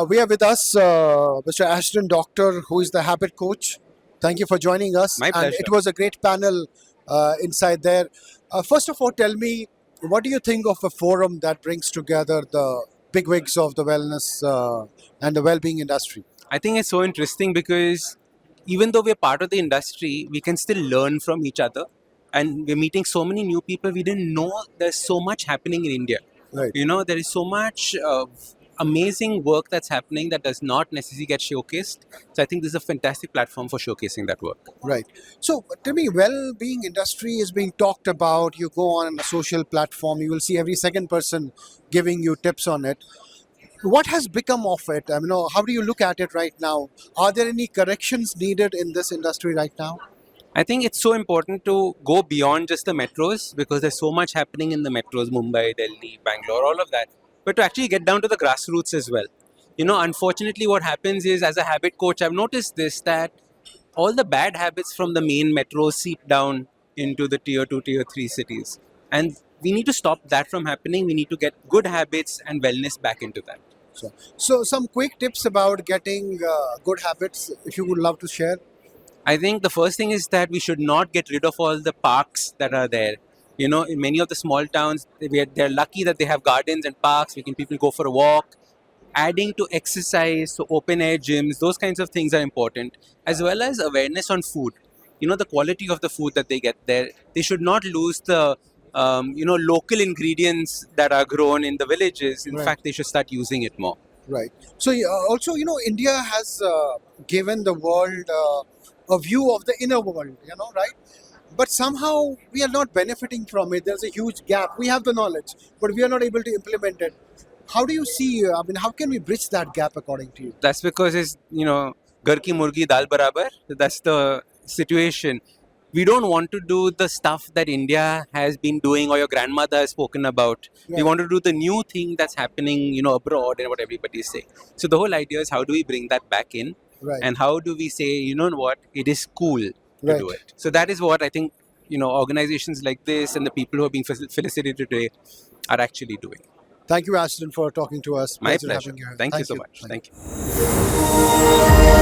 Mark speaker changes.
Speaker 1: We are with us Mr. Ashdin, doctor, who is the habit coach. Thank you for joining us.
Speaker 2: My
Speaker 1: And
Speaker 2: pleasure.
Speaker 1: it was a great panel inside there. First of all, tell me, what do you think of a forum that brings together the bigwigs of the wellness and the well-being industry?
Speaker 2: I think it's so interesting because even though we're part of the industry, we can still learn from each other. And we're meeting so many new people. We didn't know there's so much happening in India.
Speaker 1: Right.
Speaker 2: There is so much amazing work that's happening that does not necessarily get showcased. So I think this is a fantastic platform for showcasing that work.
Speaker 1: Right. So tell me, well-being industry is being talked about. You go on a social platform, you will see every second person giving you tips on it. What has become of it? I mean, how do you look at it right now? Are there any corrections needed in this industry right now?
Speaker 2: I think it's so important to go beyond just the metros because there's so much happening in the metros, Mumbai, Delhi, Bangalore, all of that. But to actually get down to the grassroots as well. Unfortunately, what happens is, as a habit coach, I've noticed this that all the bad habits from the main metros seep down into the tier 2, tier 3 cities. And we need to stop that from happening. We need to get good habits and wellness back into that.
Speaker 1: So some quick tips about getting good habits, if you would love to share.
Speaker 2: I think the first thing is that we should not get rid of all the parks that are there. In many of the small towns, they're lucky that they have gardens and parks. People go for a walk. Adding to exercise, so open air gyms, those kinds of things are important, as well as awareness on food. The quality of the food that they get there. They should not lose the local ingredients that are grown in the villages. In
Speaker 1: Right.
Speaker 2: fact, they should start using it more.
Speaker 1: Right. So also, India has given the world a view of the inner world, right? But somehow we are not benefiting from it. There's a huge gap. We have the knowledge, but we are not able to implement it. How do you see, how can we bridge that gap according to you?
Speaker 2: That's because it's, Ghar ki murgi dal barabar. That's the situation. We don't want to do the stuff that India has been doing or your grandmother has spoken about. We
Speaker 1: Right.
Speaker 2: want to do the new thing that's happening, abroad and what everybody is saying. So the whole idea is how do we bring that back in
Speaker 1: Right.
Speaker 2: and how do we say, you know what, it is cool to
Speaker 1: Right.
Speaker 2: do it. So that is what I think, organizations like this and the people who are being felicitated today are actually doing.
Speaker 1: Thank you, Ashton, for talking to us.
Speaker 2: My
Speaker 1: Pleasure
Speaker 2: pleasure.
Speaker 1: having you here.
Speaker 2: Thank you so much.
Speaker 1: Thank you.
Speaker 2: Thank you.